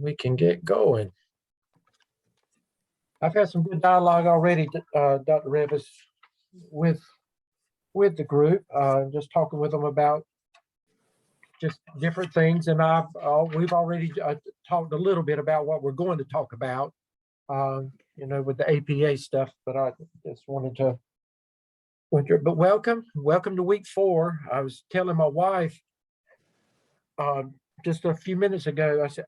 we can get going. I've had some good dialogue already, Dr. Revis, with the group, just talking with them about just different things, and we've already talked a little bit about what we're going to talk about, with the APA stuff. But I just wanted to. But welcome to week 4. I was telling my wife just a few minutes ago. I said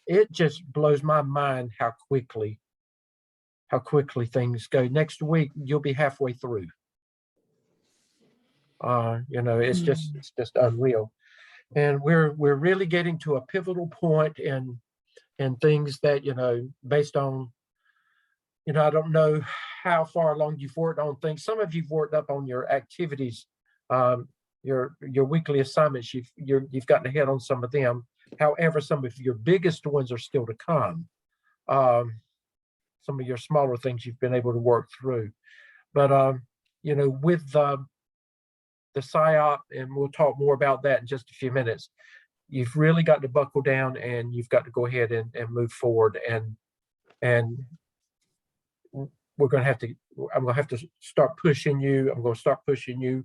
it just blows my mind how quickly things go. Next week you'll be halfway through. It's just unreal, and we're really getting to a pivotal point in things that based on I don't know how far along you've worked on things. Some of you've worked up on your activities, your weekly assignments. You've gotten ahead on some of them. However, some of your biggest ones are still to come. Some of your smaller things you've been able to work through, but with the SIAP, and we'll talk more about that in just a few minutes. You've really got to buckle down, and you've got to go ahead and move forward. And I'm going to have to start pushing you. I'm going to start pushing you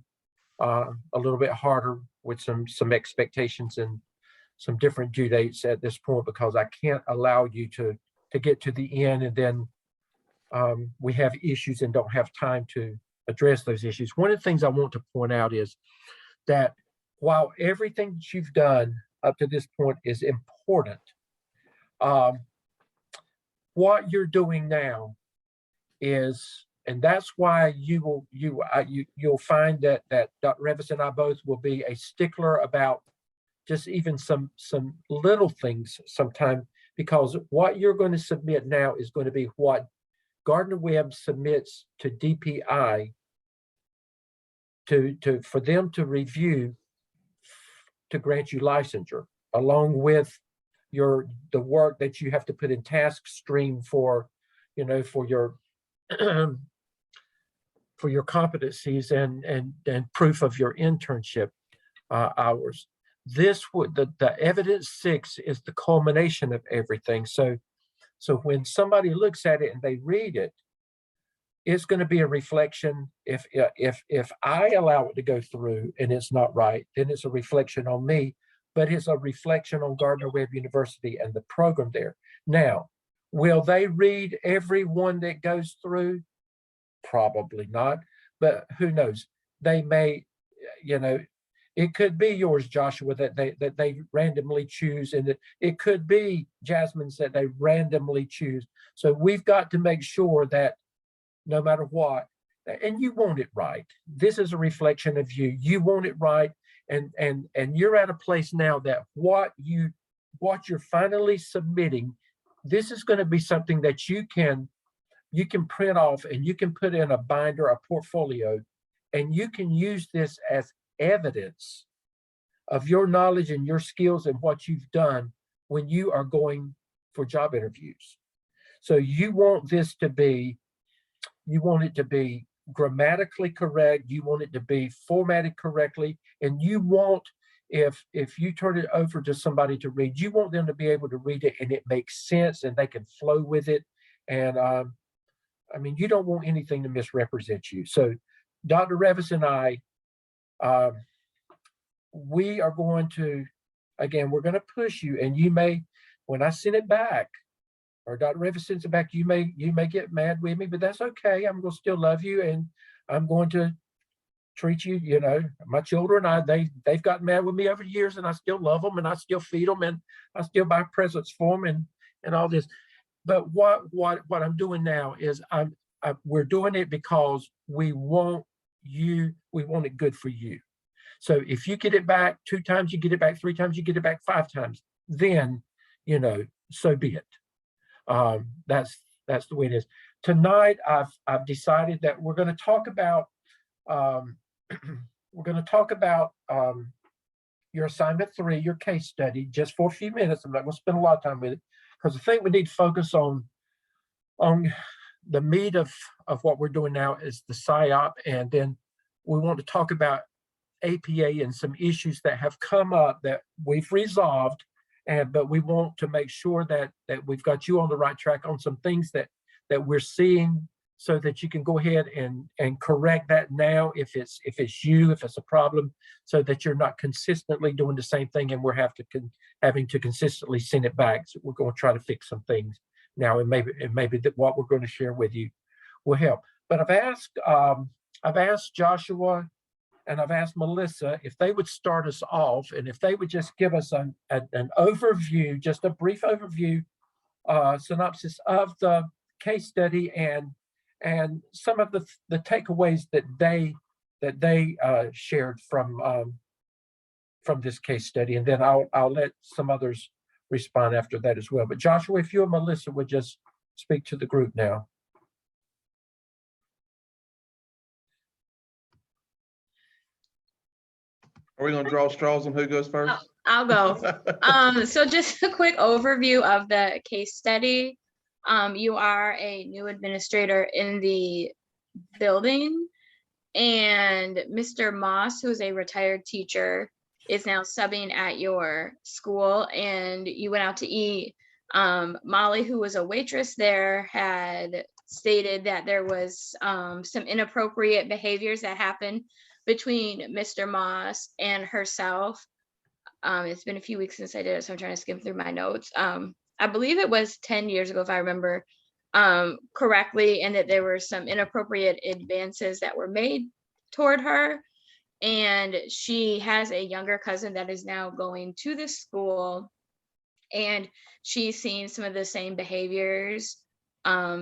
a little bit harder with some expectations and some different due dates at this point, because I can't allow you to get to the end and then we have issues and don't have time to address those issues. One of the things I want to point out is that while everything that you've done up to this point is important, what you're doing now is, and that's why you'll find that Dr. Revis and I both will be a stickler about just even some little things sometime, because what you're going to submit now is going to be what Gardner-Webb submits to DPI for them to review to grant you licensure, along with the work that you have to put in task stream for your for your competencies and proof of your internship hours. The evidence 6 is the culmination of everything. So when somebody looks at it and they read it, it's going to be a reflection. If I allow it to go through and it's not right, then it's a reflection on me, but it's a reflection on Gardner-Webb University and the program there. Now, will they read every one that goes through? Probably not, but who knows? They may, it could be yours, Joshua, that they randomly choose, and it could be Jasmine's that they randomly choose. So we've got to make sure that no matter what, and you want it right. This is a reflection of you. You want it right, and you're at a place now that what you're finally submitting, this is going to be something that you can print off and you can put in a binder, a portfolio, and you can use this as evidence of your knowledge and your skills and what you've done when you are going for job interviews. So you want it to be grammatically correct, you want it to be formatted correctly, and you want, if you turn it over to somebody to read, you want them to be able to read it and it makes sense and they can flow with it. And you don't want anything to misrepresent you. So Dr. Revis and I, we are going to, again, we're going to push you, and you may, when I send it back, or Dr. Revis sends it back, you may get mad with me, but that's okay. I'm going to still love you, and I'm going to treat you, my children, they've gotten mad with me over the years, and I still love them, and I still feed them, and I still buy presents for them, and all this. But what I'm doing now is we're doing it because we want it good for you. So if you get it back 2 times, you get it back 3 times, you get it back 5 times, then, so be it. That's the way it is. Tonight, I've decided that we're going to talk about your assignment 3, your case study, just for a few minutes. I'm not going to spend a lot of time with it, because I think we need to focus on the meat of what we're doing now is the SIAP, and then we want to talk about APA and some issues that have come up that we've resolved but we want to make sure that we've got you on the right track on some things that we're seeing, so that you can go ahead and correct that now if it's a problem, so that you're not consistently doing the same thing and we're having to consistently send it back. So we're going to try to fix some things now, and maybe that what we're going to share with you will help. But I've asked Joshua and I've asked Melissa if they would start us off, and if they would just give us an overview, just a brief overview, synopsis of the case study and some of the takeaways that they shared from this case study, and then I'll let some others respond after that as well. But Joshua, if you and Melissa would just speak to the group now. Are we going to draw straws on who goes first? I'll go. So just a quick overview of the case study. You are a new administrator in the building, and Mr. Moss, who is a retired teacher, is now subbing at your school, and you went out to eat. Molly, who was a waitress there, had stated that there was some inappropriate behaviors that happened between Mr. Moss and herself. It's been a few weeks since I did it, so I'm trying to skim through my notes. I believe it was 10 years ago, if I remember correctly, and that there were some inappropriate advances that were made toward her. And she has a younger cousin that is now going to this school, and she's seen some of the same behaviors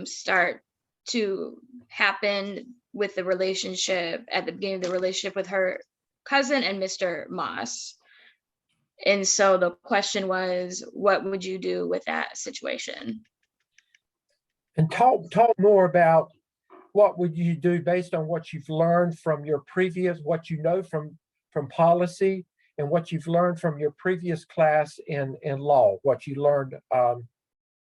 start to happen with the relationship at the beginning of the relationship with her cousin and Mr. Moss. And so the question was, what would you do with that situation? And talk more about what would you do based on what you've learned from your previous, what you know from policy, and what you've learned from your previous class in law, what you learned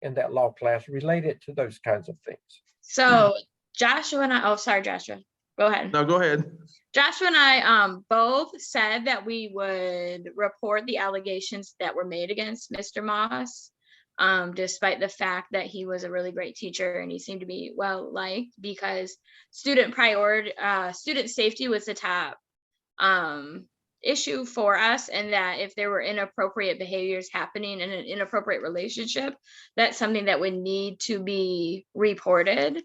in that law class related to those kinds of things. So Joshua and I, oh, sorry, Joshua, go ahead. No, go ahead. Joshua and I both said that we would report the allegations that were made against Mr. Moss, despite the fact that he was a really great teacher and he seemed to be well liked, because student safety was the top issue for us, and that if there were inappropriate behaviors happening in an inappropriate relationship, that's something that would need to be reported.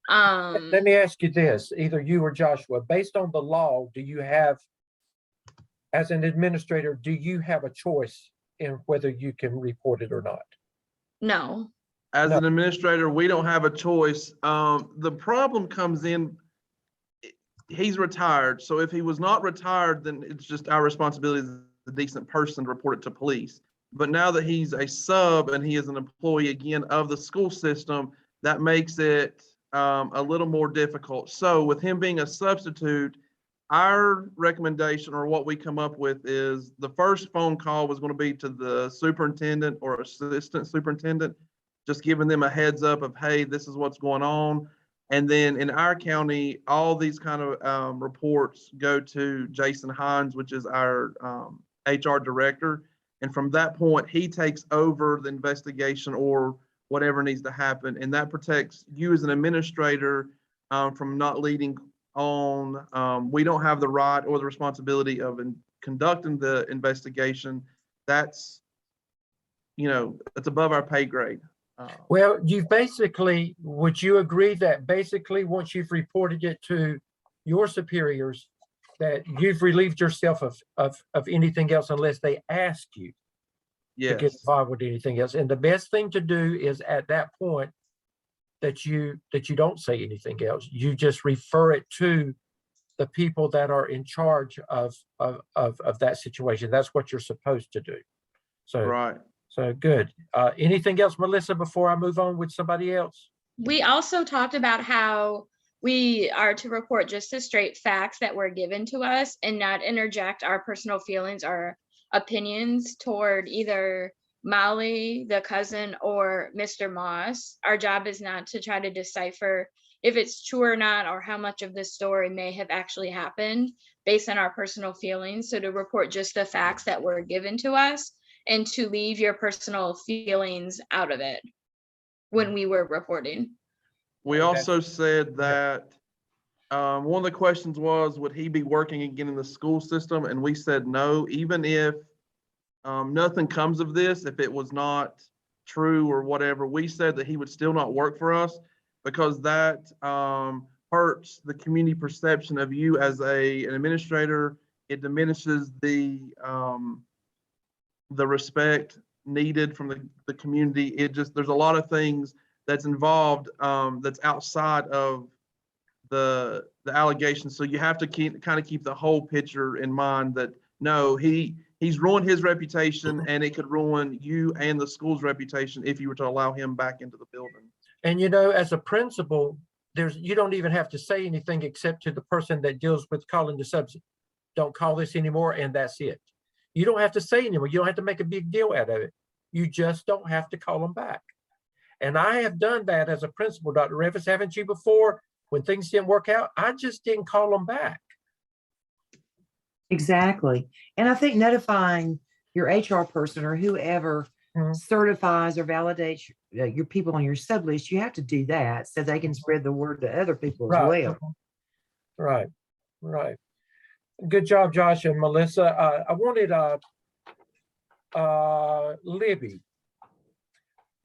Let me ask you this, either you or Joshua, based on the law, do you have, as an administrator, do you have a choice in whether you can report it or not? No. As an administrator, we don't have a choice. The problem comes in, he's retired. So if he was not retired, then it's just our responsibility as a decent person to report it to police. But now that he's a sub and he is an employee again of the school system, that makes it a little more difficult. So with him being a substitute, our recommendation, or what we come up with, is the first phone call was going to be to the superintendent or assistant superintendent, just giving them a heads up of, hey, this is what's going on. And then in our county, all these kind of reports go to Jason Hines, which is our HR director. And from that point, he takes over the investigation or whatever needs to happen. And that protects you as an administrator from not leading on. We don't have the right or the responsibility of conducting the investigation. That's, it's above our pay grade. Well, would you agree that basically once you've reported it to your superiors, that you've relieved yourself of anything else unless they ask you to get involved with anything else? And the best thing to do is at that point that you don't say anything else. You just refer it to the people that are in charge of that situation. That's what you're supposed to do. So right. So good. Anything else, Melissa, before I move on with somebody else? We also talked about how we are to report just the straight facts that were given to us and not interject our personal feelings or opinions toward either Molly, the cousin, or Mr. Moss. Our job is not to try to decipher if it's true or not, or how much of this story may have actually happened based on our personal feelings. So to report just the facts that were given to us and to leave your personal feelings out of it when we were reporting. We Okay. also said that one of the questions was, would he be working again in the school system? And we said no, even if nothing comes of this, if it was not true or whatever, we said that he would still not work for us because that hurts the community perception of you as an administrator. It diminishes the respect needed from the community. It just, there's a lot of things that's involved that's outside of the allegations. So you have to kind of keep the whole picture in mind that no, he's ruined his reputation, and it could ruin you and the school's reputation if you were to allow him back into the building. And as a principal, you don't even have to say anything except to the person that deals with calling the subject. Don't call this anymore, and that's it. You don't have to say anymore. You don't have to make a big deal out of it. You just don't have to call them back. And I have done that as a principal, Dr. Rivers, haven't you before? When things didn't work out, I just didn't call them back. Exactly. And I think notifying your HR person or whoever certifies or validates your people on your sub list, you have to do that so they can spread the word to other people as well. Right. Good job, Josh and Melissa. I wanted Libby.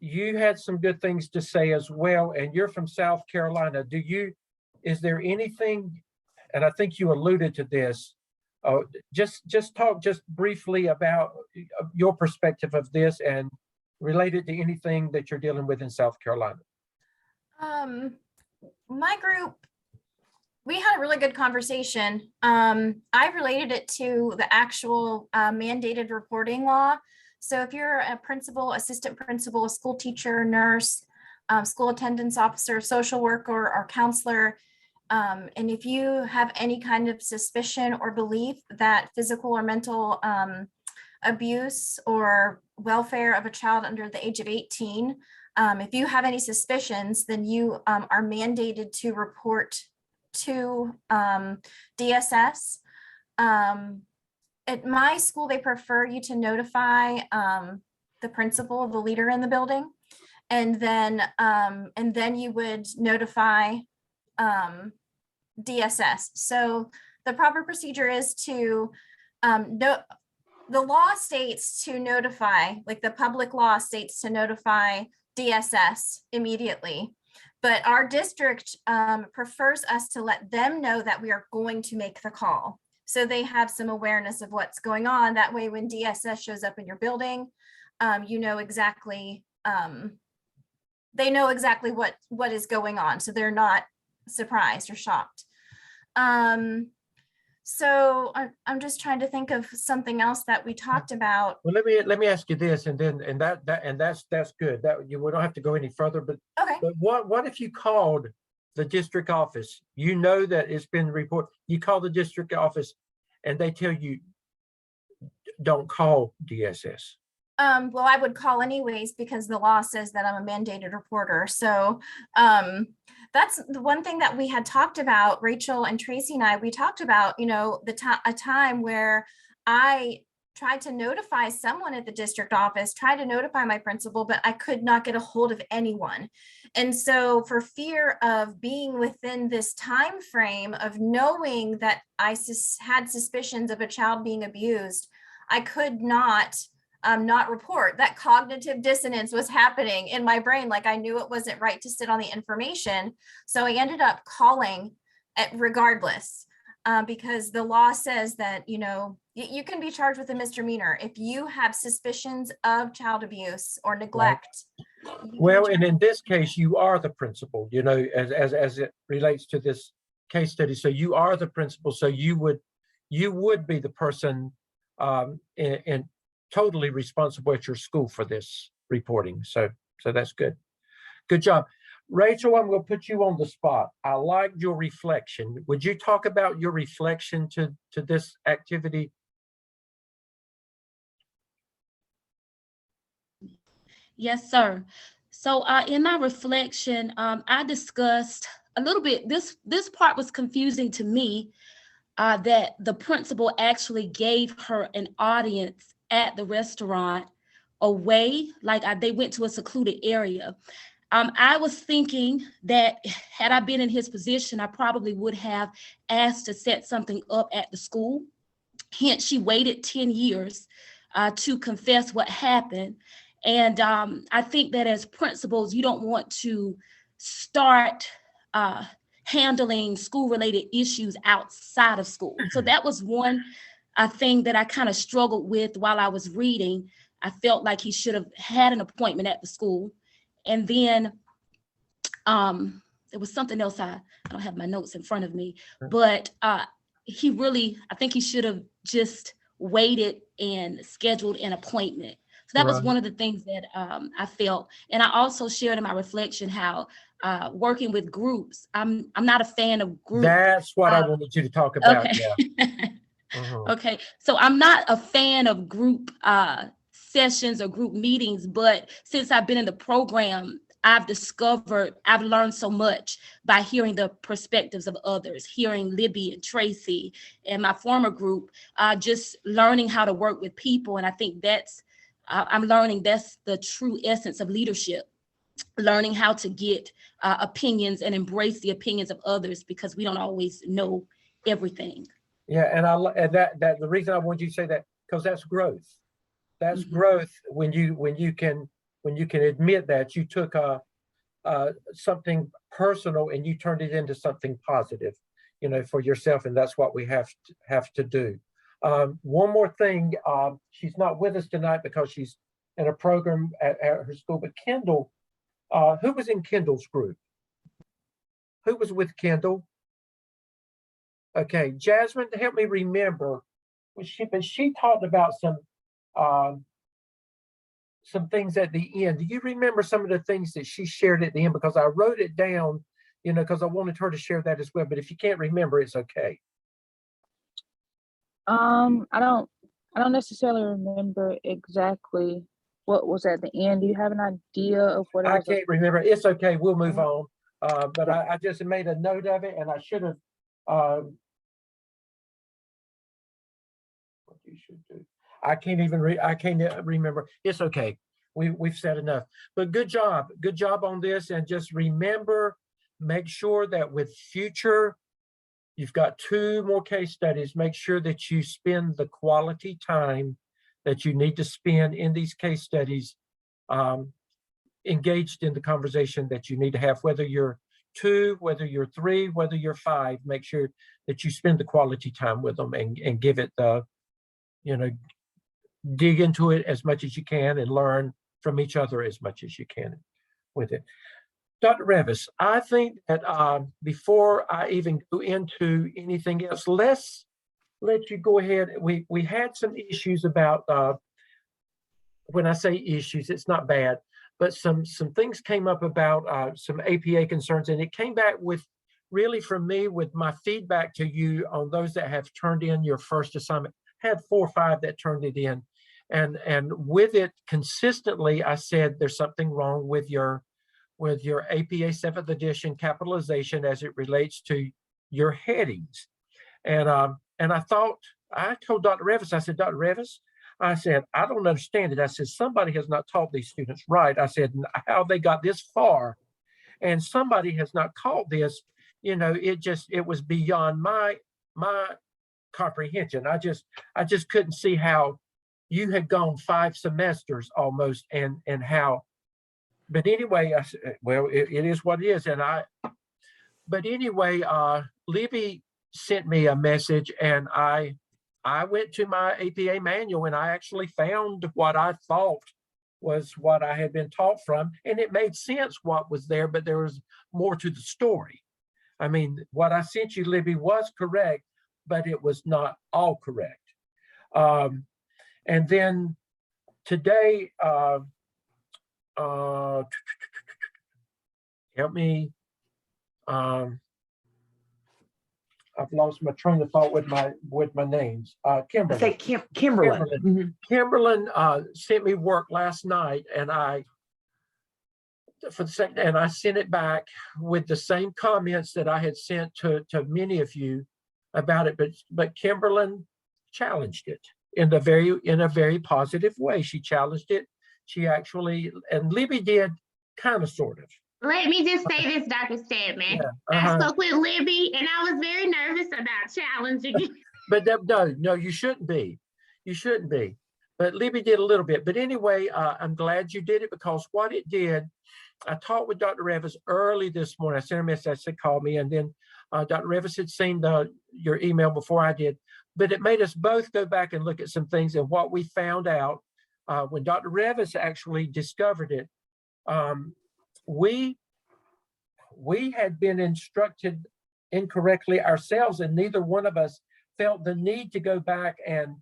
You had some good things to say as well, and you're from South Carolina. Is there anything, and I think you alluded to this, just talk just briefly about your perspective of this and related to anything that you're dealing with in South Carolina. My group, we had a really good conversation. I related it to the actual mandated reporting law. So if you're a principal, assistant principal, a school teacher, nurse, school attendance officer, social worker, or counselor, and if you have any kind of suspicion or belief that physical or mental abuse or welfare of a child under the age of 18, if you have any suspicions, then you are mandated to report to DSS. At my school, they prefer you to notify the principal, the leader in the building, and then you would notify DSS. So the proper procedure is to the law states to notify, like the public law states to notify DSS immediately. But our district prefers us to let them know that we are going to make the call. So they have some awareness of what's going on. That way, when DSS shows up in your building, you know exactly, they know exactly what is going on. So they're not surprised or shocked. So I'm just trying to think of something else that we talked about. Well, let me ask you this, and that's good. That we don't have to go any further. But okay. But what if you called the district office? You know that it's been reported. You call the district office, and they tell you don't call DSS. Well, I would call anyways because the law says that I'm a mandated reporter. So that's the one thing that we had talked about, Rachel and Tracy and I, we talked about, a time where I tried to notify someone at the district office, tried to notify my principal, but I could not get a hold of anyone. And so for fear of being within this time frame of knowing that I had suspicions of a child being abused, I could not report. That cognitive dissonance was happening in my brain. Like I knew it wasn't right to sit on the information. So I ended up calling regardless, because the law says that, you can be charged with a misdemeanor if you have suspicions of child abuse or neglect. Right. Well, and in this case, you are the principal, as it relates to this case study. So you are the principal. So you would be the person and totally responsible at your school for this reporting. So that's good. Good job. Rachel, I'm going to put you on the spot. I liked your reflection. Would you talk about your reflection to this activity? Yes, sir. So in my reflection, I discussed a little bit, this part was confusing to me, that the principal actually gave her an audience at the restaurant away, like they went to a secluded area. I was thinking that had I been in his position, I probably would have asked to set something up at the school. Hence, she waited 10 years to confess what happened. And I think that as principals, you don't want to start handling school-related issues outside of school. So that was one thing that I kind of struggled with while I was reading. I felt like he should have had an appointment at the school. And then there was something else, I don't have my notes in front of me, but he really, I think he should have just waited and scheduled an appointment. So that was one of the things that I felt. And I also shared in my reflection how working with groups, I'm not a fan of groups. That's what I wanted you to talk about. Okay. Yeah. Okay, so I'm not a fan of group sessions or group meetings, but since I've been in the program, I've learned so much by hearing the perspectives of others, hearing Libby and Tracy and my former group, just learning how to work with people. And I think I'm learning that's the true essence of leadership, learning how to get opinions and embrace the opinions of others, because we don't always know everything. Yeah, and that the reason I want you to say that, because that's growth. That's growth when you can admit that you took something personal and you turned it into something positive, for yourself, and that's what we have to do. One more thing, she's not with us tonight because she's in a program at her school, but Kendall, who was in Kendall's group? Who was with Kendall? Okay, Jasmine, help me remember. She talked about some things at the end. Do you remember some of the things that she shared at the end? Because I wrote it down, because I wanted her to share that as well. But if you can't remember, it's okay. I don't necessarily remember exactly what was at the end. Do you have an idea of what it was? I can't remember. It's okay. We'll move on. But I just made a note of it, and I should have. What you should do. I can't remember. It's okay. We've said enough. But good job on this. And just remember, make sure that with future, you've got 2 more case studies. Make sure that you spend the quality time that you need to spend in these case studies, engaged in the conversation that you need to have, whether you're 2, whether you're 3, whether you're 5. Make sure that you spend the quality time with them and give it the, dig into it as much as you can and learn from each other as much as you can with it. Dr. Revis, I think that before I even go into anything else, let's let you go ahead. We had some issues about, when I say issues, it's not bad, but some things came up about some APA concerns, and it came back with, really from me, with my feedback to you on those that have turned in your first assignment. Had 4 or 5 that turned it in, and with it consistently, I said there's something wrong with your APA 7th edition capitalization as it relates to your headings, and I thought, I told Dr. Revis, I said, Dr. Revis, I said, I don't understand it. I said, somebody has not taught these students right. I said, how they got this far, and somebody has not caught this. It was beyond my comprehension. I just couldn't see how you had gone 5 semesters almost, and how. But anyway, I said, well, it is what it is. But anyway, Libby sent me a message, and I went to my APA manual, and I actually found what I thought was what I had been taught from, and it made sense what was there, but there was more to the story. I mean, what I sent you, Libby, was correct, but it was not all correct. And then today, help me. I've lost my train of thought with my names. Kimberly. I think Kimberly. Kimberly sent me work last night, and I sent it back with the same comments that I had sent to many of you about it, but Kimberly challenged it. in a very positive way. She challenged it. She actually, and Libby did kind of, sort of. Let me just say this, Dr. Stedman. Yeah, I spoke with Libby and I was very nervous about challenging it. But no, you shouldn't be. You shouldn't be. But Libby did a little bit. But anyway, I'm glad you did it, because what it did, I talked with Dr. Revis early this morning. I sent her a message. I said, call me. And then Dr. Revis had seen your email before I did. But it made us both go back and look at some things. And what we found out when Dr. Revis actually discovered it, we had been instructed incorrectly ourselves, and neither one of us felt the need to go back and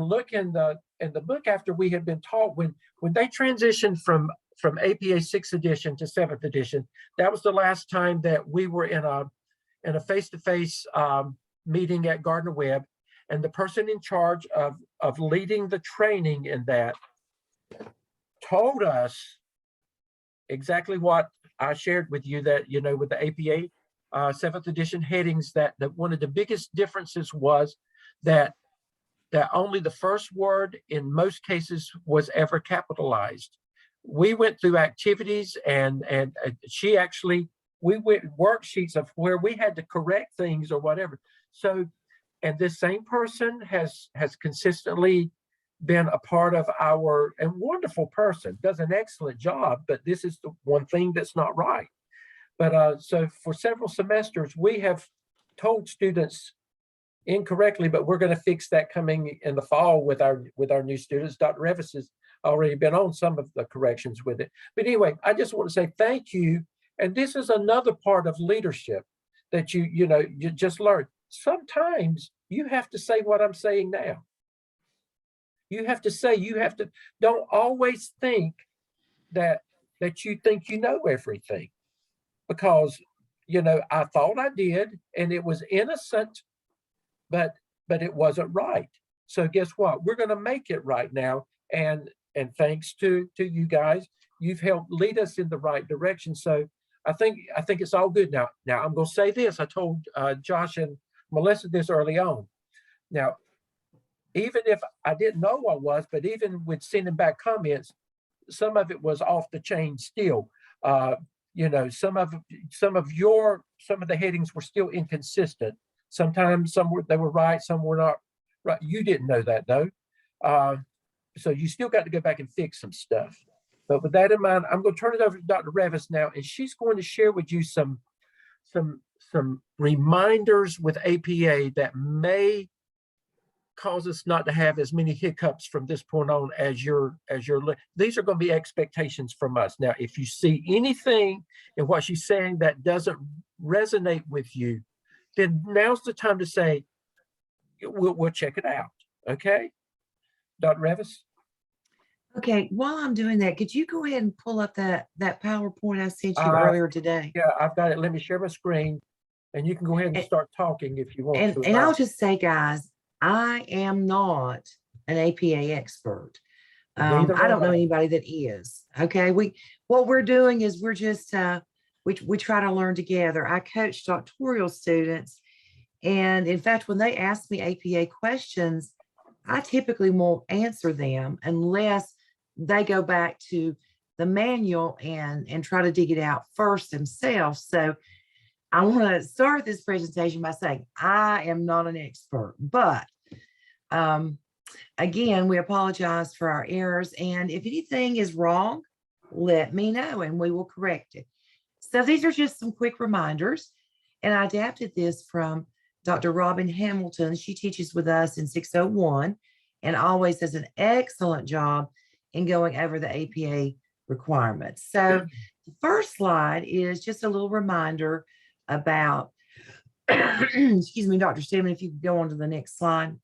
look in the book after we had been taught when they transitioned from APA 6th edition to 7th edition. That was the last time that we were in a face-to-face meeting at Gardner Webb, and the person in charge of leading the training in that told us exactly what I shared with you, that, with the APA 7th edition headings, that one of the biggest differences was that only the first word in most cases was ever capitalized. We went through activities and we went worksheets of where we had to correct things or whatever. So, and this same person has consistently been a part of and wonderful person, does an excellent job, but this is the one thing that's not right. But so for several semesters, we have told students incorrectly, but we're going to fix that coming in the fall with our new students. Dr. Revis has already been on some of the corrections with it. But anyway, I just want to say thank you. And this is another part of leadership that you just learned. Sometimes you have to say what I'm saying now. You have to don't always think that you think you know everything, because I thought I did and it was innocent, but it wasn't right. So guess what? We're going to make it right now. And thanks to you guys, you've helped lead us in the right direction. So I think it's all good now. Now I'm going to say this. I told Josh and Melissa this early on. Now, even if I didn't know I was, but even with sending back comments, some of it was off the chain still. Some of the headings were still inconsistent. Sometimes they were right, some were not right. You didn't know that though. So you still got to go back and fix some stuff. But with that in mind, I'm going to turn it over to Dr. Revis now, and she's going to share with you some reminders with APA that may cause us not to have as many hiccups from this point on as these are going to be expectations from us. Now, if you see anything in what she's saying that doesn't resonate with you, then now's the time to say, we'll check it out. Okay, Dr. Revis? Okay, while I'm doing that, could you go ahead and pull up that PowerPoint I sent you earlier today? Yeah, I've got it. Let me share my screen, and you can go ahead and start talking if you want to. And I'll just say, guys, I am not an APA expert. I don't know anybody that is. Okay, what we're doing is we're just we try to learn together. I coach doctoral students, and in fact, when they ask me APA questions, I typically won't answer them unless they go back to the manual and try to dig it out first themselves. So I want to start this presentation by saying I am not an expert, but again, we apologize for our errors. And if anything is wrong, let me know and we will correct it. So these are just some quick reminders. And I adapted this from Dr. Robin Hamilton. She teaches with us in 601 and always does an excellent job in going over the APA requirements. So the first slide is just a little reminder about, excuse me, Dr. Stedman, if you could go on to the next slide.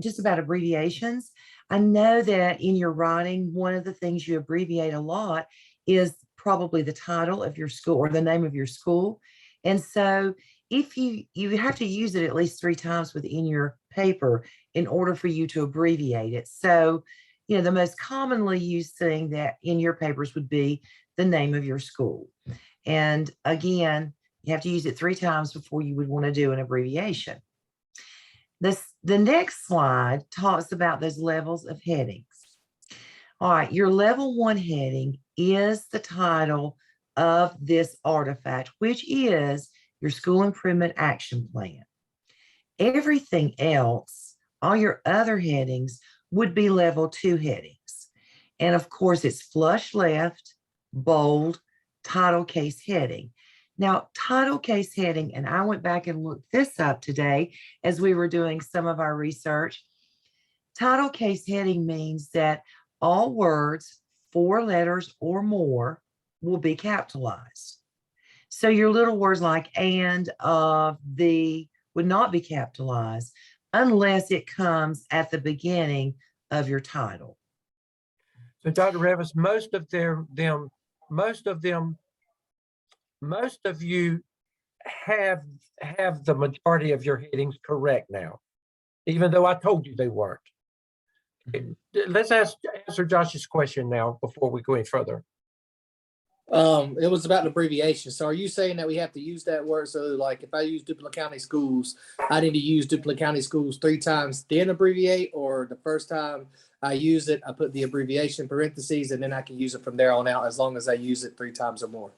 Just about abbreviations. I know that in your writing, one of the things you abbreviate a lot is probably the title of your school or the name of your school. And so if you have to use it at least 3 times within your paper in order for you to abbreviate it. So, the most commonly used thing that in your papers would be the name of your school. And again, you have to use it 3 times before you would want to do an abbreviation. The next slide talks about those levels of headings. All right, your level 1 heading is the title of this artifact, which is your school improvement action plan. Everything else, all your other headings, would be level 2 headings. And of course, it's flush left, bold, title case heading. Now, title case heading, and I went back and looked this up today as we were doing some of our research. Title case heading means that all words, 4 letters or more, will be capitalized. So your little words like and, of, the would not be capitalized unless it comes at the beginning of your title. So Dr. Revis, most of you have the majority of your headings correct now, even though I told you they weren't. Let's answer Josh's question now before we go any further. It was about an abbreviation. So are you saying that we have to use that word? So like if I use Duplin County Schools, I need to use Duplin County Schools 3 times, then abbreviate, or the first time I use it, I put the abbreviation parentheses, and then I can use it from there on out as long as I use it 3 times or more.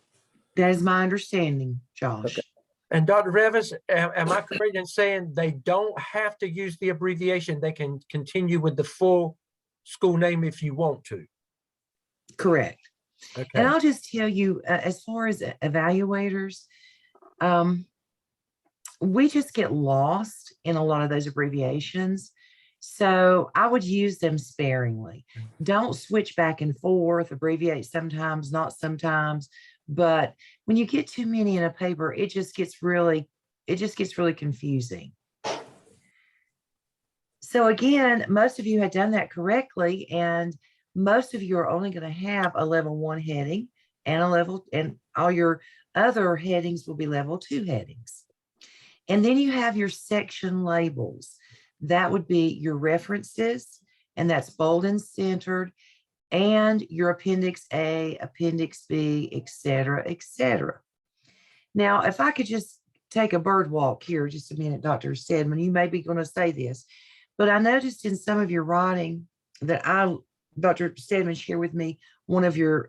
That is my understanding, Josh. Okay. And Dr. Revis, am I correct in saying they don't have to use the abbreviation? They can continue with the full school name if you want to. Correct. Okay. And I'll just tell you, as far as evaluators, we just get lost in a lot of those abbreviations. So I would use them sparingly. Don't switch back and forth, abbreviate sometimes, not sometimes. But when you get too many in a paper, it just gets really confusing. So again, most of you had done that correctly, and most of you are only going to have a level 1 heading and and all your other headings will be level 2 headings. And then you have your section labels. That would be your references, and that's bold and centered, and your Appendix A, Appendix B, etc., etc. Now, if I could just take a bird walk here just a minute, Dr. Stedman, you may be going to say this, but I noticed in some of your writing that Dr. Stedman shared with me one of your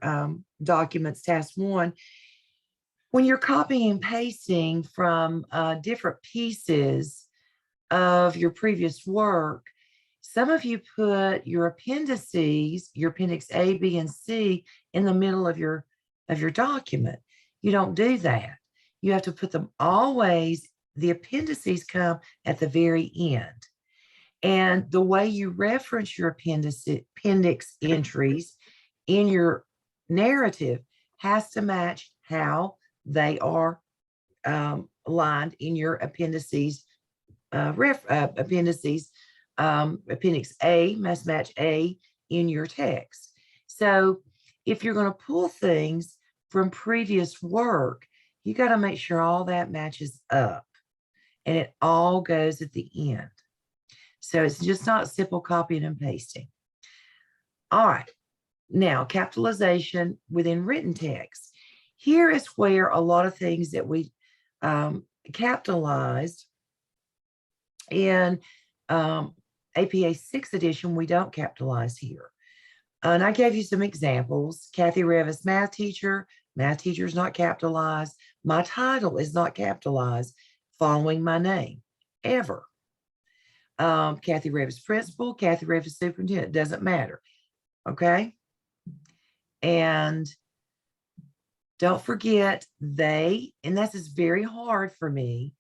documents, task 1, when you're copying and pasting from different pieces of your previous work, some of you put your appendices, your Appendix A, B, and C in the middle of your document. You don't do that. You have to put them always, the appendices come at the very end. And the way you reference your appendix entries in your narrative has to match how they are aligned in your appendices. Appendix A must match A in your text. So if you're going to pull things from previous work, you got to make sure all that matches up and it all goes at the end. So it's just not simple copying and pasting. All right. Now, capitalization within written text. Here is where a lot of things that we capitalized in APA 6th edition, we don't capitalize here. And I gave you some examples. Kathy Revis, math teacher is not capitalized. My title is not capitalized following my name, ever. Kathy Revis principal, Kathy Revis superintendent, doesn't matter. Okay. And don't forget they, and this is very hard for me.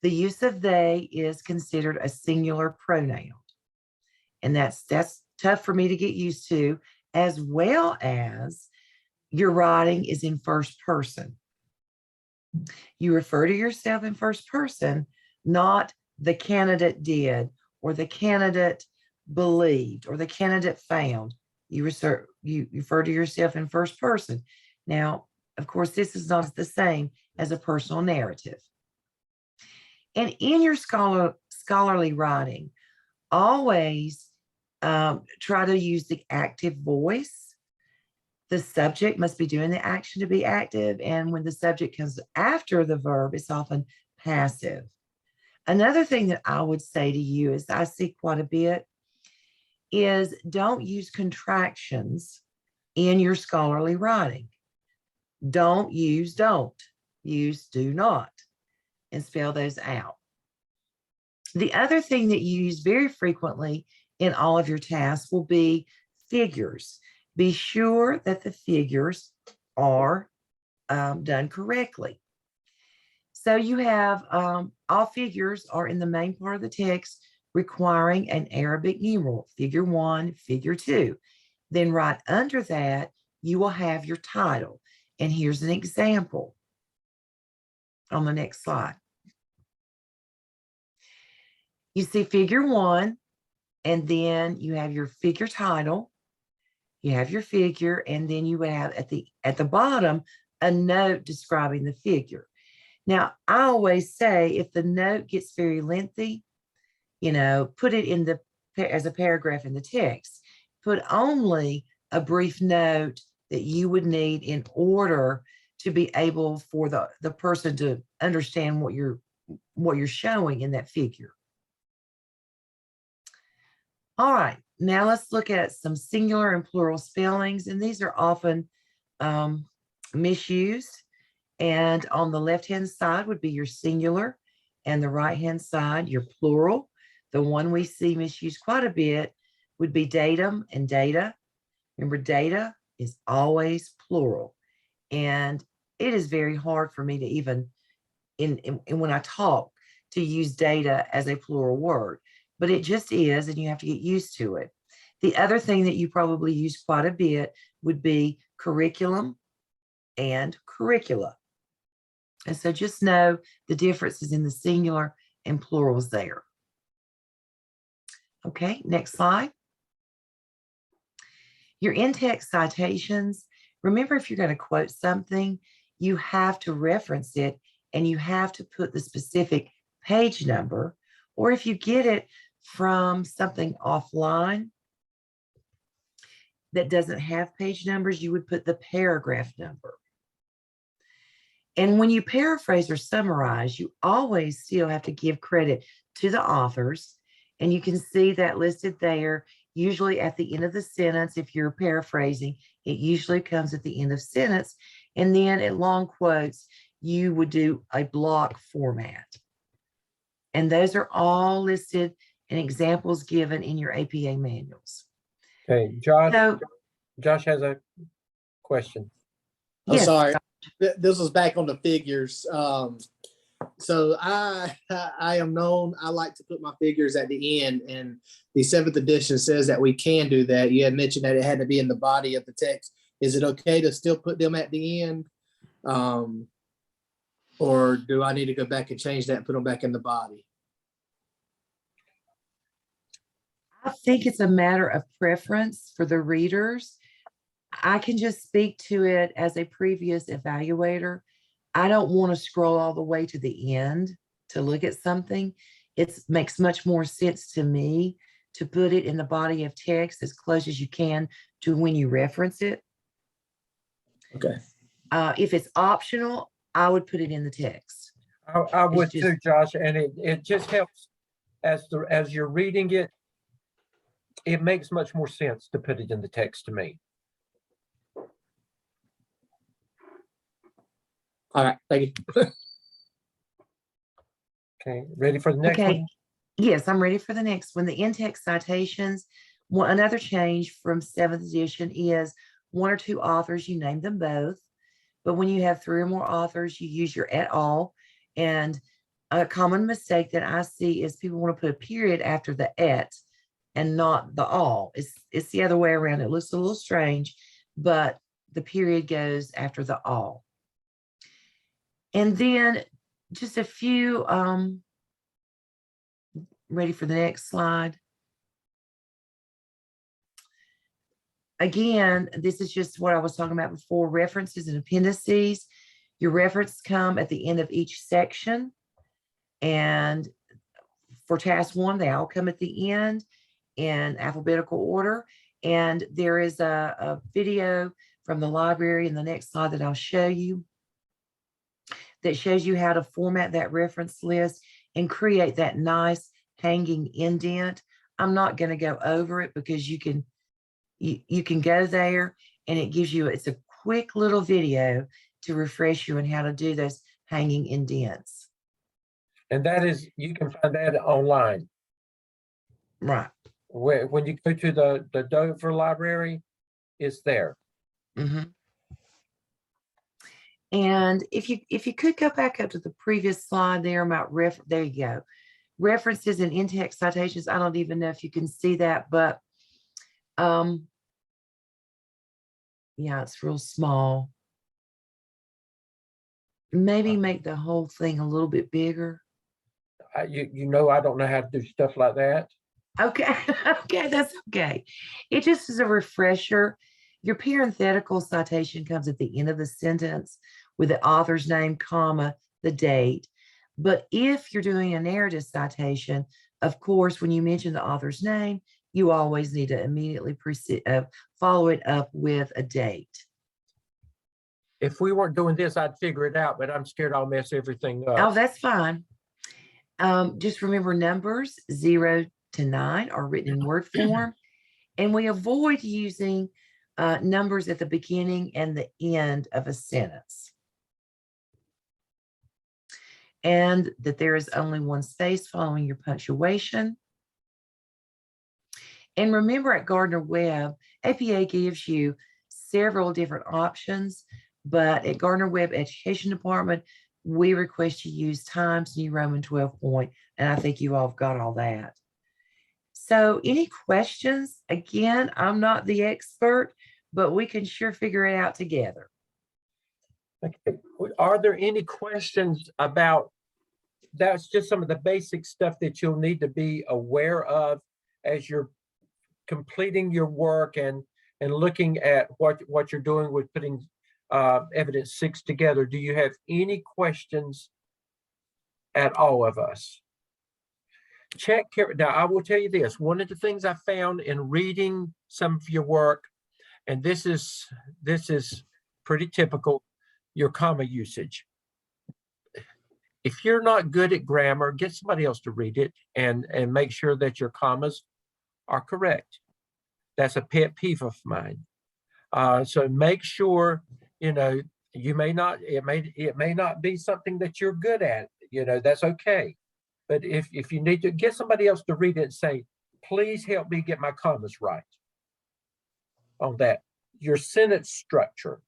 The use of they is considered a singular pronoun. And that's tough for me to get used to, as well as your writing is in first person. You refer to yourself in first person, not the candidate did, or the candidate believed, or the candidate found. You refer to yourself in first person. Now, of course, this is not the same as a personal narrative. And in your scholarly writing, always try to use the active voice. The subject must be doing the action to be active. And when the subject comes after the verb, it's often passive. Another thing that I would say to you is I see quite a bit is don't use contractions in your scholarly writing. Don't use don't. Use do not and spell those out. The other thing that you use very frequently in all of your tasks will be figures. Be sure that the figures are done correctly. So you have all figures are in the main part of the text requiring an Arabic numeral, figure 1, figure 2. Then right under that, you will have your title. And here's an example on the next slide. You see figure 1, and then you have your figure title, you have your figure, and then you have at the bottom a note describing the figure. Now, I always say if the note gets very lengthy, put it in as a paragraph in the text. Put only a brief note that you would need in order to be able for the person to understand what you're showing in that figure. All right, now let's look at some singular and plural spellings, and these are often misused. And on the left-hand side would be your singular, and the right-hand side, your plural. The one we see misused quite a bit would be datum and data. Remember, data is always plural. And it is very hard for me to even, when I talk, to use data as a plural word. But it just is, and you have to get used to it. The other thing that you probably use quite a bit would be curriculum and curricula. And so just know the differences in the singular and plurals there. Okay, next slide. Your in-text citations. Remember, if you're going to quote something, you have to reference it and you have to put the specific page number, or if you get it from something offline that doesn't have page numbers, you would put the paragraph number. And when you paraphrase or summarize, you always still have to give credit to the authors. And you can see that listed there, usually at the end of the sentence. If you're paraphrasing, it usually comes at the end of sentence. And then at long quotes, you would do a block format. And those are all listed and examples given in your APA manuals. Okay, Josh. So, Josh has a question. I'm yes, sorry. This was back on the figures. So I am known, I like to put my figures at the end, and the 7th edition says that we can do that. You had mentioned that it had to be in the body of the text. Is it okay to still put them at the end? Or do I need to go back and change that and put them back in the body? I think it's a matter of preference for the readers. I can just speak to it as a previous evaluator. I don't want to scroll all the way to the end to look at something. It makes much more sense to me to put it in the body of text as close as you can to when you reference it. Okay. If it's optional, I would put it in the text. I would too, Josh, and it just helps as you're reading it. It makes much more sense to put it in the text to me. All right, thank you. Okay, ready for the next one? Yes, I'm ready for the next one. The in-text citations. Another change from 7th edition is 1 or 2 authors, you name them both. But when you have 3 or more authors, you use your et al. And a common mistake that I see is people want to put a period after the et and not the all. It's the other way around. It looks a little strange, but the period goes after the all. And then just a few, ready for the next slide. Again, this is just what I was talking about before, references and appendices. Your references come at the end of each section. And for task 1, they all come at the end in alphabetical order. And there is a video from the library in the next slide that I'll show you that shows you how to format that reference list and create that nice hanging indent. I'm not going to go over it because you can go there and it gives you, it's a quick little video to refresh you on how to do those hanging indents. And that is, you can find that online. Right. When you go to the Dover Library, it's there. Mhm. And if you could go back up to the previous slide there about there you go. References and in-text citations. I don't even know if you can see that, but yeah, it's real small. Maybe make the whole thing a little bit bigger. You know, I don't know how to do stuff like that. Okay, okay, that's okay. It just is a refresher. Your parenthetical citation comes at the end of the sentence with the author's name, comma, the date. But if you're doing a narrative citation, of course, when you mention the author's name, you always need to immediately follow it up with a date. If we weren't doing this, I'd figure it out, but I'm scared I'll mess everything up. Oh, that's fine. Just remember numbers 0 to 9 are written in word form, and we avoid using numbers at the beginning and the end of a sentence. And that there is only one space following your punctuation. And remember, at Gardner-Webb, APA gives you several different options, but at Gardner-Webb Education Department, we request you use Times New Roman 12 point, and I think you all have got all that. So any questions? Again, I'm not the expert, but we can sure figure it out together. Okay. Are there any questions about, that's just some of the basic stuff that you'll need to be aware of as you're completing your work and looking at what you're doing with putting evidence 6 together. Do you have any questions at all of us? Check. Now, I will tell you this. One of the things I found in reading some of your work, and this is pretty typical, your comma usage. If you're not good at grammar, get somebody else to read it and make sure that your commas are correct. That's a pet peeve of mine. So make sure, you know, it may not be something that you're good at, you know, that's okay. But if you need to get somebody else to read it and say, please help me get my commas right on that. Your sentence structure,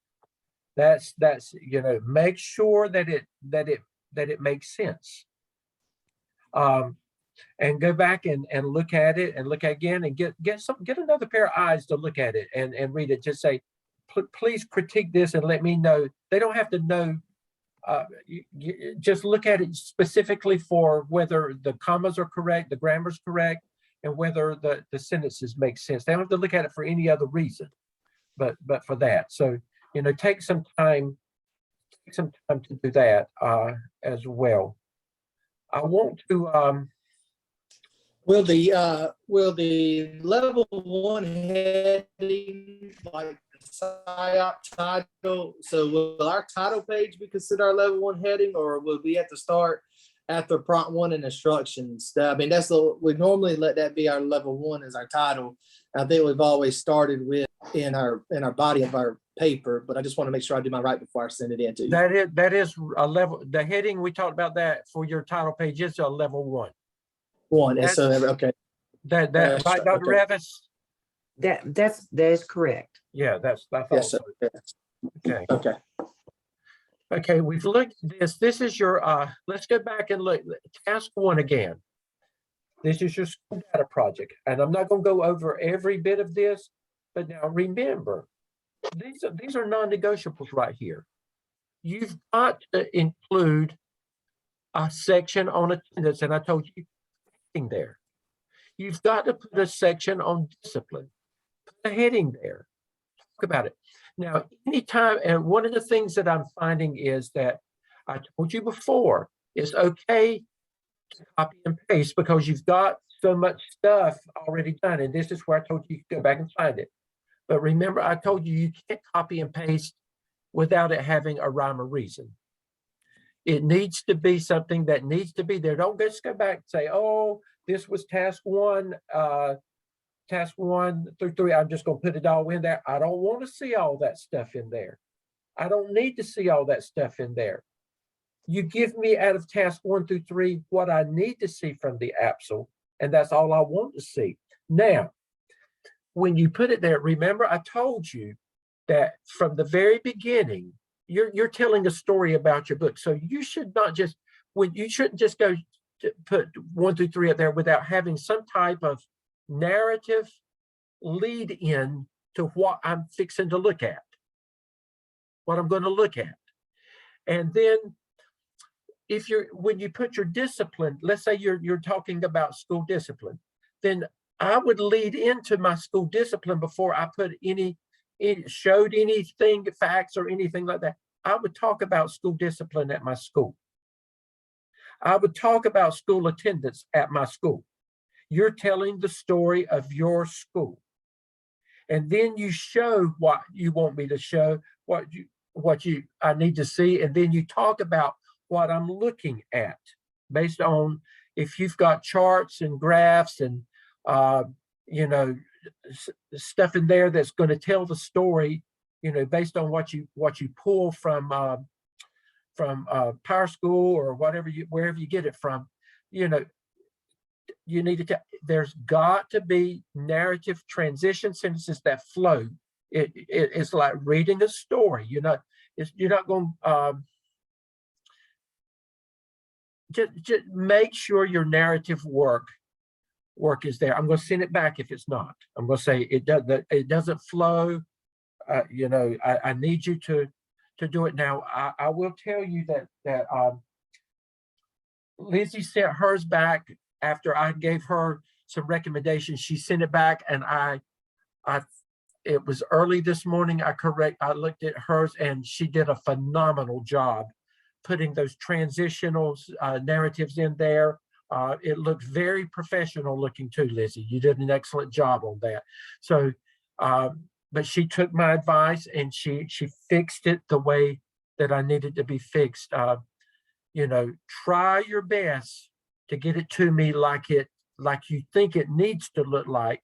that's you know, make sure that it makes sense. And go back and look at it and look again and get another pair of eyes to look at it and read it. Just say, please critique this and let me know. They don't have to know. Just look at it specifically for whether the commas are correct, the grammar's correct, and whether the sentences make sense. They don't have to look at it for any other reason, but for that. So, you know, take some time to do that as well. I want to Will the level 1 heading, like the SIAP title, so will our title page be considered our level 1 heading, or will we have to start after prompt 1 and instructions? I mean, we normally let that be our level 1 as our title. I think we've always started with in our body of our paper, but I just want to make sure I do my right before I send it in to you. that is a level. The heading we talked about that for your title page is a level 1. And so okay. That right, Dr. Revis? That is correct. Yeah, that's I thought Yes, so. sir. Okay. Okay. Okay, we've looked at this. This is your let's go back and look task 1 again. This is your school data project. And I'm not going to go over every bit of this, but now remember, these are non-negotiables right here. You've got to include a section on attendance, and I told you there. You've got to put a section on discipline, put a heading there, talk about it. Now, anytime, and one of the things that I'm finding is that I told you before, it's okay to copy and paste because you've got so much stuff already done. And this is where I told you to go back and find it. But remember, I told you you can't copy and paste without it having a rhyme or reason. It needs to be something that needs to be there. Don't just go back and say, oh, this was task 1 through 3. I'm just going to put it all in there. I don't want to see all that stuff in there. I don't need to see all that stuff in there. You give me out of task 1 through 3 what I need to see from the APSL, and that's all I want to see. Now, when you put it there, remember I told you that from the very beginning, you're telling a story about your book. So you should not just, you shouldn't just go to put 1 through 3 up there without having some type of narrative lead in to what I'm fixing to look at, what I'm going to look at. And then when you put your discipline, let's say you're talking about school discipline, then I would lead into my school discipline before I put showed anything, facts or anything like that. I would talk about school discipline at my school. I would talk about school attendance at my school. You're telling the story of your school. And then you show what you want me to show, I need to see, and then you talk about what I'm looking at based on if you've got charts and graphs and stuff in there that's going to tell the story, based on what you pull from Power School or wherever you get it from, you need to there's got to be narrative transition sentences that flow. It's like reading a story. You're not going just make sure your narrative work is there. I'm going to send it back if it's not. I'm going to say it doesn't flow. I need you to do it now. I will tell you that Lizzie sent hers back after I gave her some recommendations. She sent it back, and it was early this morning. I looked at hers, and she did a phenomenal job putting those transitional narratives in there. It looked very professional looking too, Lizzie. You did an excellent job on that. So, but she took my advice and she fixed it the way that I needed to be fixed. Try your best to get it to me like you think it needs to look like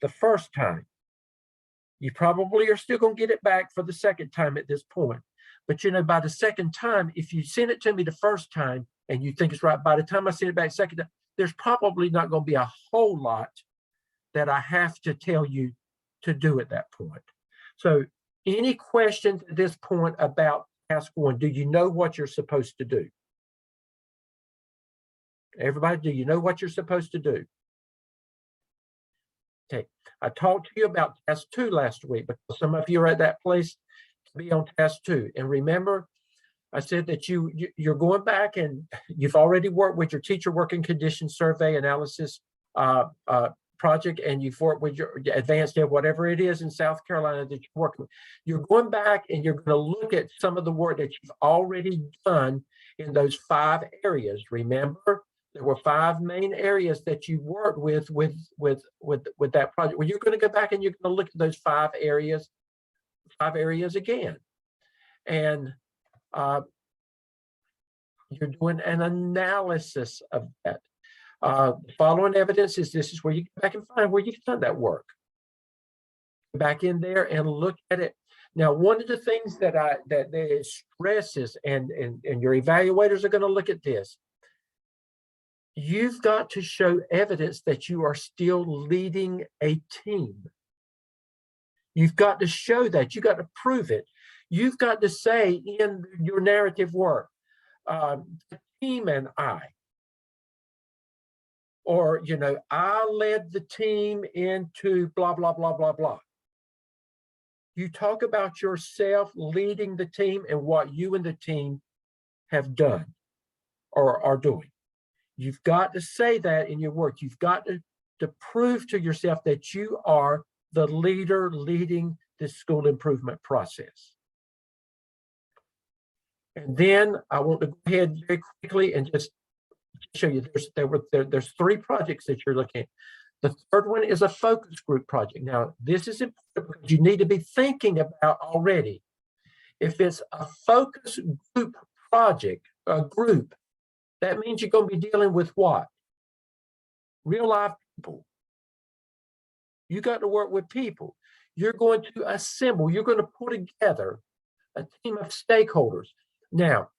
the first time. You probably are still going to get it back for the second time at this point. But by the second time, if you send it to me the first time and you think it's right, by the time I send it back second time, there's probably not going to be a whole lot that I have to tell you to do at that point. So any questions at this point about task 1? Do you know what you're supposed to do? Everybody, do you know what you're supposed to do? Okay, I talked to you about task 2 last week, but some of you are at that place to be on task 2. And remember, I said that you're going back and you've already worked with your teacher working condition survey analysis project, and you've worked with your advanced ed, whatever it is in South Carolina that you're working with. You're going back and you're going to look at some of the work that you've already done in those 5 areas. Remember, there were 5 main areas that you worked with that project. Well, you're going to go back and you're going to look at those 5 areas again. And you're doing an analysis of that. Following evidence is this is where you go back and find where you've done that work. Back in there and look at it. Now, one of the things that stresses, and your evaluators are going to look at this, you've got to show evidence that you are still leading a team. You've got to show that. You got to prove it. You've got to say in your narrative work, the team and I, or, I led the team into blah, blah, blah, blah, blah. You talk about yourself leading the team and what you and the team have done or are doing. You've got to say that in your work. You've got to prove to yourself that you are the leader leading the school improvement process. And then I want to go ahead very quickly and just show you there's 3 projects that you're looking at. The third one is a focus group project. Now, this is important because you need to be thinking about already. If it's a focus group project, a group, that means you're going to be dealing with what? Real life people. You got to work with people. You're going to assemble, you're going to put together a team of stakeholders. Now,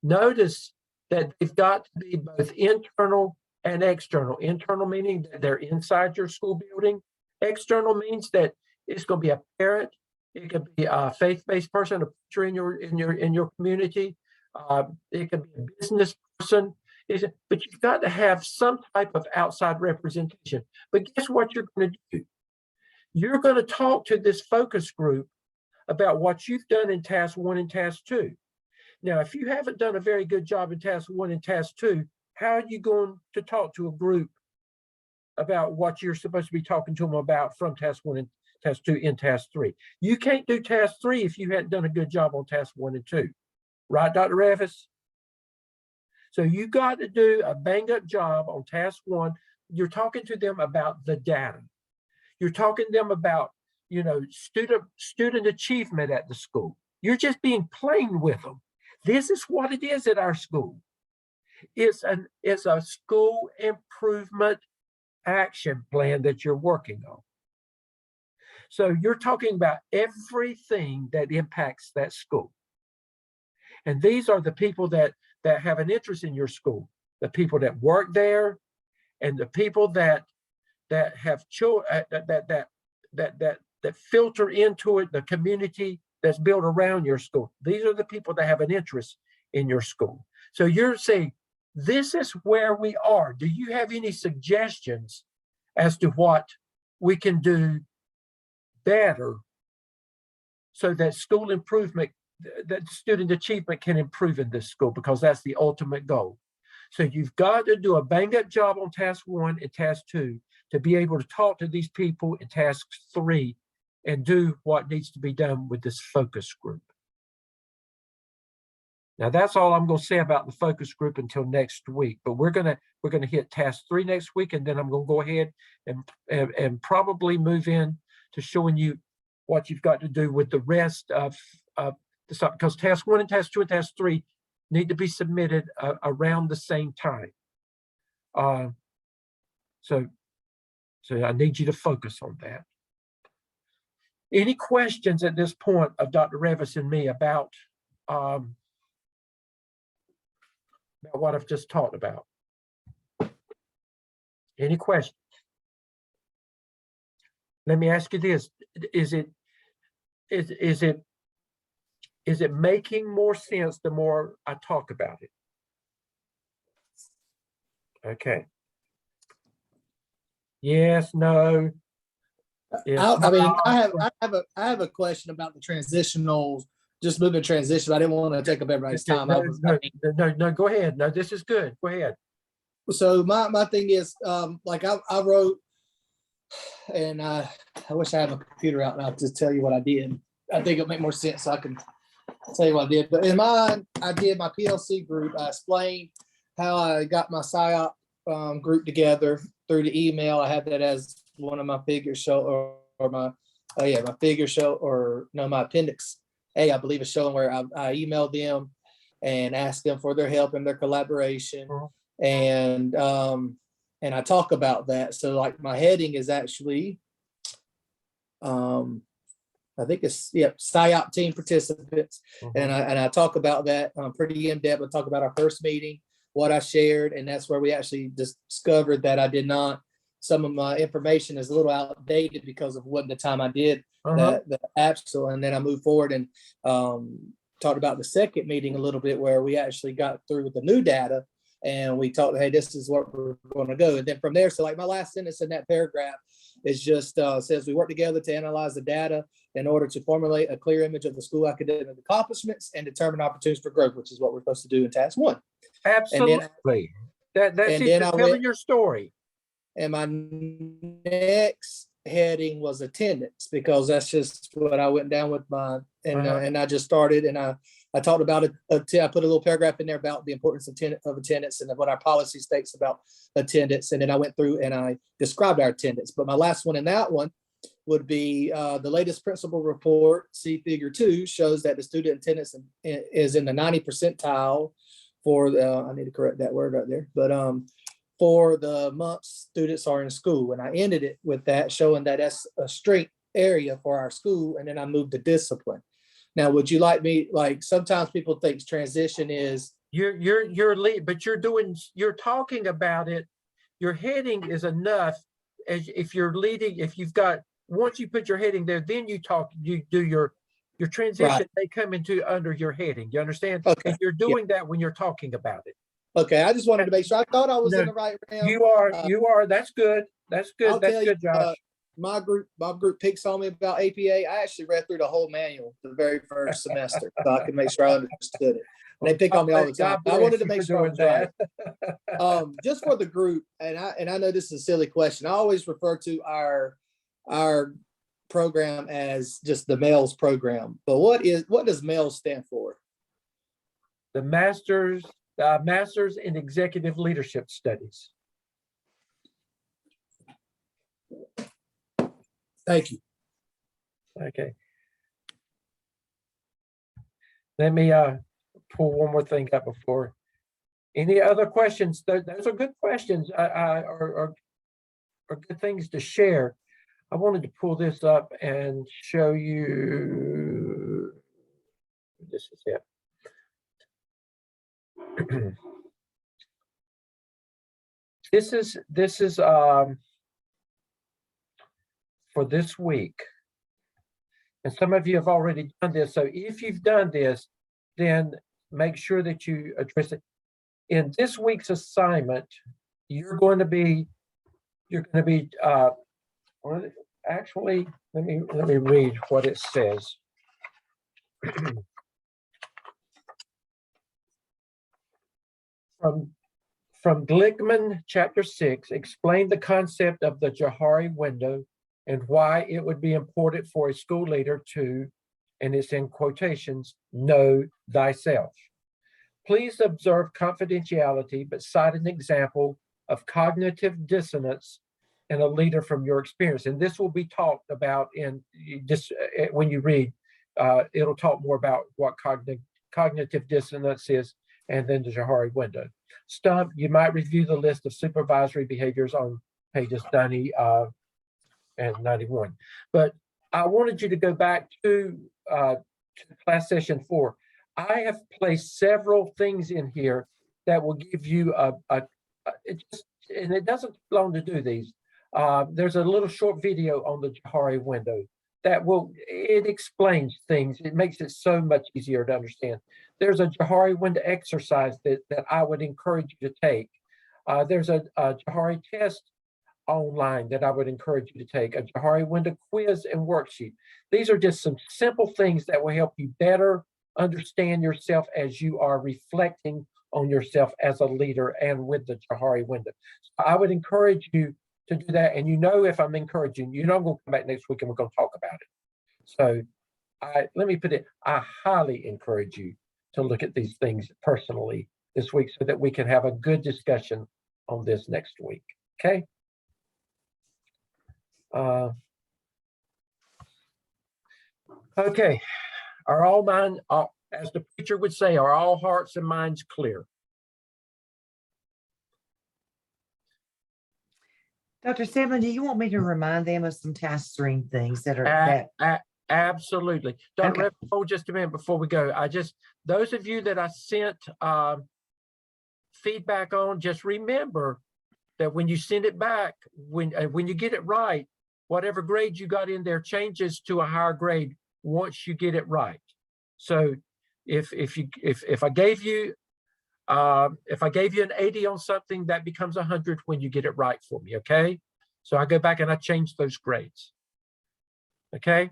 notice that they've got to be both internal and external. Internal meaning that they're inside your school building. External means that it's going to be a parent. It could be a faith-based person, a preacher in your community. It could be a business person. But you've got to have some type of outside representation. But guess what you're going to do? You're going to talk to this focus group about what you've done in task 1 and task 2. Now, if you haven't done a very good job in task 1 and task 2, how are you going to talk to a group about what you're supposed to be talking to them about from task 1 and task 2 in task 3? You can't do task 3 if you hadn't done a good job on task 1 and 2. Right, Dr. Ravis? So you got to do a bang up job on task 1. You're talking to them about the data. You're talking to them about, student achievement at the school. You're just being plain with them. This is what it is at our school. It's a school improvement action plan that you're working on. So you're talking about everything that impacts that school. And these are the people that have an interest in your school, the people that work there, and the people that have children that filter into it, the community that's built around your school. These are the people that have an interest in your school. So you're saying, this is where we are. Do you have any suggestions as to what we can do better so that school improvement, that student achievement can improve in this school? Because that's the ultimate goal. So you've got to do a bang up job on task 1 and task 2 to be able to talk to these people in task 3 and do what needs to be done with this focus group. Now that's all I'm going to say about the focus group until next week. But we're gonna hit task 3 next week, and then I'm going to go ahead and probably move in to showing you what you've got to do with the rest of the stuff, because task 1 and task 2 and task 3 need to be submitted around the same time. So I need you to focus on that. Any questions at this point of Dr. Revis and me about what I've just talked about? Any questions? Let me ask you this: is it making more sense the more I talk about it? Okay. Yes, no. I have a question about the transitional, just moving transition. I didn't want to take up everybody's time. No, go ahead. No, this is good. Go ahead. So my thing is, like I wrote, and I wish I had my computer out and I'll just tell you what I did. I think it'll make more sense so I can tell you what I did. But in mine, I did my PLC group. I explained how I got my SIAP group together through the email. I had that as one of my figure show or my figure show, or no, my appendix A, I believe, is showing where I emailed them and asked them for their help and their collaboration. And I talk about that. So like my heading is actually, I think it's SIAP team participants. And I talk about that pretty in depth. I talk about our first meeting, what I shared, and that's where we actually discovered that I did not. Some of my information is a little outdated because of what the time I did the APSL, and then I moved forward and talked about the second meeting a little bit where we actually got through with the new data, and we talked, hey, this is what we're going to go. And then from there, so like my last sentence in that paragraph is just says we work together to analyze the data in order to formulate a clear image of the school academic accomplishments and determine opportunities for growth, which is what we're supposed to do in task 1. Absolutely. That's it, telling your story. And my next heading was attendance, because that's just what I went down with my, and I just started, and I talked about it. I put a little paragraph in there about the importance of attendance and what our policy states about attendance. And then I went through and I described our attendance. But my last one in that one would be the latest principal report, see figure 2, shows that the student attendance is in the 90 percentile for the, I need to correct that word right there, but for the months students are in school. And I ended it with that, showing that that's a straight area for our school. And then I moved to discipline. Now, would you like me, like, sometimes people think transition is, but you're talking about it. Your heading is enough. As if you're leading, if you've got, once you put your heading there, then you do your transition, Right. they come into under your heading. You understand? Okay. And you're doing that when you're talking about it. okay, I just wanted to make sure. I thought I was No, in the right realm. You are, that's good. That's good. I'll That's tell you, good, Josh. my group picks on me about APA. I actually read through the whole manual the very first semester, so I could make sure I understood it. And they pick on me all the time. God I wanted bless to you make for sure I doing was right. that. Just for the group, and I know this is a silly question. I always refer to our program as just the MELS program. But what does MELS stand for? The Masters in Executive Leadership Studies. Thank you. Okay. Let me pull one more thing up before. Any other questions? Those are good questions. Are good things to share. I wanted to pull this up and show you. This is it. This is for this week. And some of you have already done this. So if you've done this, then make sure that you address it. In this week's assignment, you're going to be actually, let me read what it says. From Glickman, chapter 6, explain the concept of the Johari window and why it would be important for a school leader to, and it's in quotations, know thyself. Please observe confidentiality, but cite an example of cognitive dissonance in a leader from your experience. And this will be talked about in this, when you read, it'll talk more about what cognitive dissonance is, and then the Johari window. Stump, you might review the list of supervisory behaviors on pages 90 and 91. But I wanted you to go back to class session 4. I have placed several things in here that will give you and it doesn't take long to do these. There's a little short video on the Johari window that it explains things. It makes it so much easier to understand. There's a Johari window exercise that I would encourage you to take. There's a Johari test online that I would encourage you to take, a Johari window quiz and worksheet. These are just some simple things that will help you better understand yourself as you are reflecting on yourself as a leader and with the Johari window. So I would encourage you to do that. And if I'm encouraging you, I'm going to come back next week and we're going to talk about it. So let me put it, I highly encourage you to look at these things personally this week so that we can have a good discussion on this next week. Okay. Okay. Are all minds, as the preacher would say, are all hearts and minds clear? Dr. Stanley, do you want me to remind them of some task stream things that are Absolutely. Dr. Okay. Rep, hold just a minute before we go. Those of you that I sent feedback on, just remember that when you send it back, when you get it right, whatever grade you got in there changes to a higher grade once you get it right. So if I gave you an 80 on something, that becomes 100 when you get it right for me. Okay. So I go back and I change those grades. Okay.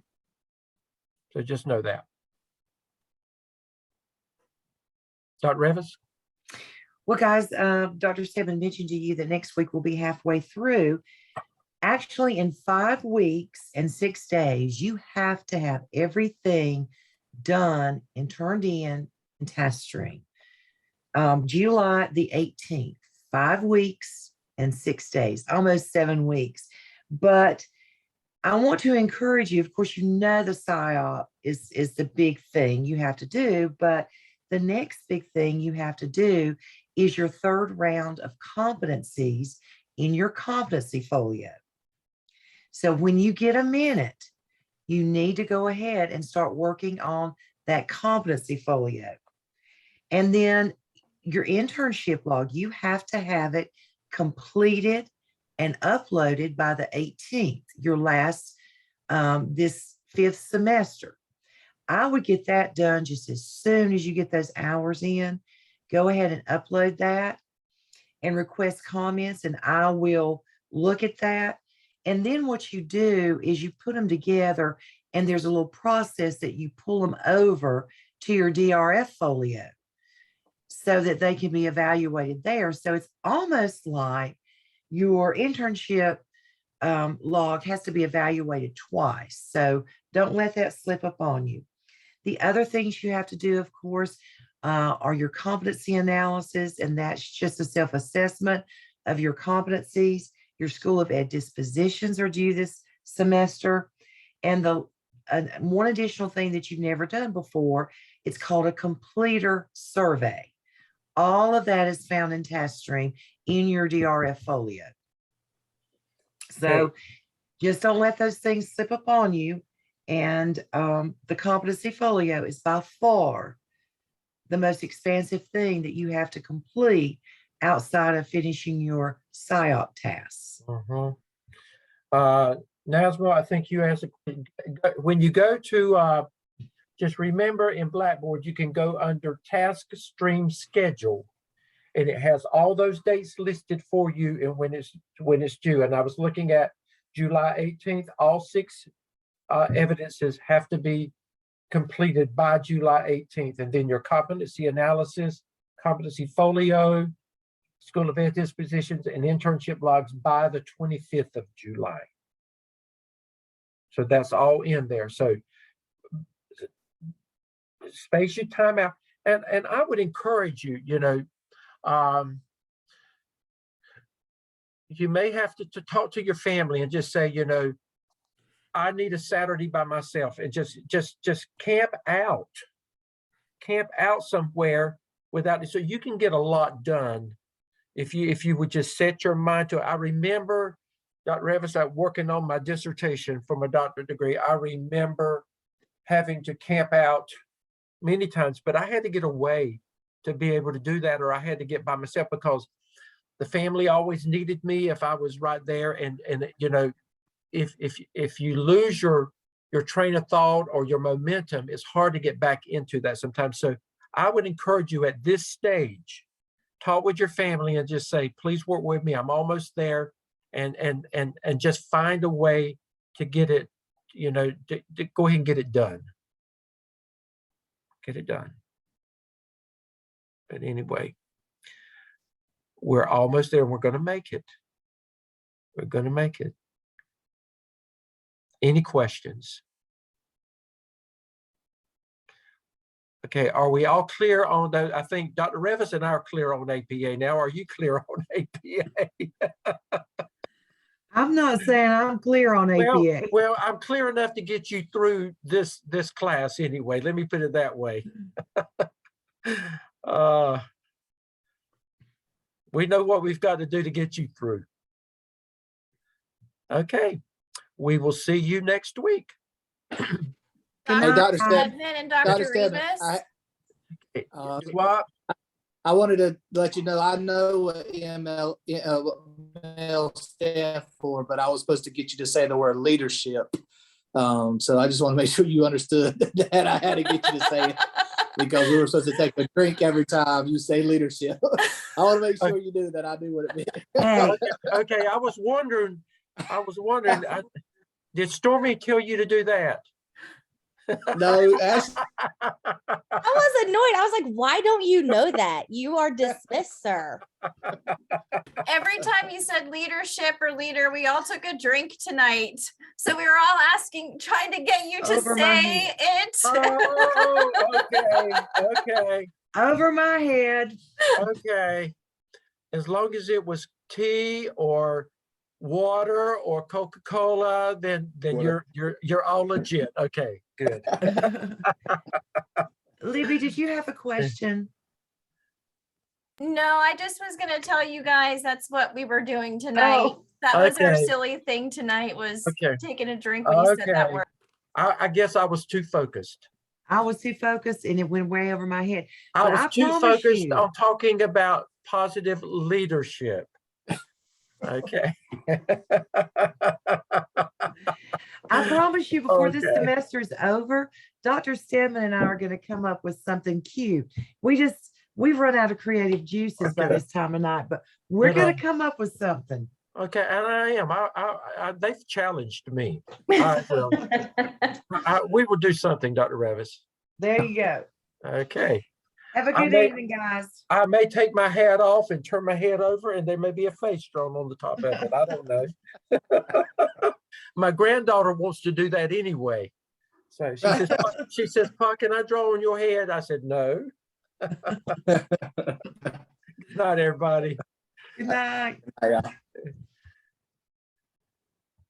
So just know that. Dr. Revis? Well, guys, Dr. Stebbins mentioned to you that next week we'll be halfway through. Actually, in 5 weeks and 6 days, you have to have everything done and turned in task stream. July the 18th, 5 weeks and 6 days, almost 7 weeks. But I want to encourage you, of course, the SIAP is the big thing you have to do, but The next big thing you have to do is your third round of competencies in your competency folio. So when you get a minute, you need to go ahead and start working on that competency folio. And then your internship log, you have to have it completed and uploaded by the 18th, your last, this 5th semester. I would get that done just as soon as you get those hours in. Go ahead and upload that and request comments, and I will look at that. And then what you do is you put them together, and there's a little process that you pull them over to your DRF folio so that they can be evaluated there. So it's almost like your internship log has to be evaluated twice. So don't let that slip up on you. The other things you have to do, of course, are your competency analysis, and that's just a self-assessment of your competencies. Your School of Ed dispositions are due this semester. And the one additional thing that you've never done before, it's called a completer survey. All of that is found in TaskStream in your DRF folio. So just don't let those things slip up on you. And the competency folio is by far the most expansive thing that you have to complete outside of finishing your SIAP tasks. Nazma, I think you asked, when you go to, just remember in Blackboard, you can go under Task Stream Schedule, and it has all those dates listed for you and when it's due. And I was looking at July 18th, all 6 evidences have to be completed by July 18th. And then your competency analysis, competency folio, School of Ed dispositions, and internship logs by the 25th of July. So that's all in there. So space your time out. And I would encourage you, you know, you may have to talk to your family and just say, you know, I need a Saturday by myself, and just camp out somewhere without it. So you can get a lot done if you would just set your mind to it. I remember, Dr. Evans, working on my dissertation for my doctorate degree. I remember having to camp out many times, but I had to get away to be able to do that, or I had to get by myself because the family always needed me if I was right there. And you know, if you lose your train of thought or your momentum, it's hard to get back into that sometimes. So I would encourage you at this stage, talk with your family and just say, please work with me. I'm almost there. And just find a way to get it, you know, to go ahead and get it done. Get it done. But anyway, we're almost there. We're going to make it. We're going to make it. Any questions? Okay, are we all clear on that? I think Dr. Revis and I are clear on APA now. Are you clear on APA? I'm not saying I'm clear on APA. Well, I'm clear enough to get you through this class anyway. Let me put it that way. We know what we've got to do to get you through. Okay, we will see you next week. Dr. Dr. Steb- Stedman and Dr. Stedman, Rivas. What? I wanted to let you know, I know what EML stands for, but I was supposed to get you to say the word leadership. So I just want to make sure you understood that I had to get you to say it because we were supposed to take a drink every time you say leadership. I want to make sure you knew that I knew what it meant. Hey, Okay, I was wondering, did Stormy tell you to do that? No, actually, I was annoyed. I was like, why don't you know that? You are dismissed, sir. Every time you said leadership or leader, we all took a drink tonight. So we were all trying to get you to Over my say head. it. Oh, okay. over my head. Okay. As long as it was tea or water or Coca-Cola, then you're all legit. Okay, good. Libby, did you have a question? No, I just was gonna tell you guys that's what we were doing tonight. Oh, That was our okay. silly thing tonight, was Okay. taking a drink when you said that Okay. word. I guess I was too focused. I was too focused and it went way over my head. I But was I too promise focused you- on talking about positive leadership. Okay. I promise you, before this Okay. semester is over, Dr. Stedman and I are going to come up with something cute. We've run out of creative juices by Okay. this time of night, but we're But, going to come up with something. Okay, and I am. They've challenged me. We will do something, Dr. Revis. There you go. Okay. Have a I good may- evening, guys. I may take my hat off and turn my head over, and there may be a face drawn on the top of it. I don't know. My granddaughter wants to do that anyway. So she says, "Pa, can I draw on your head?" I said, "No." Good night, everybody. Good night. Yeah.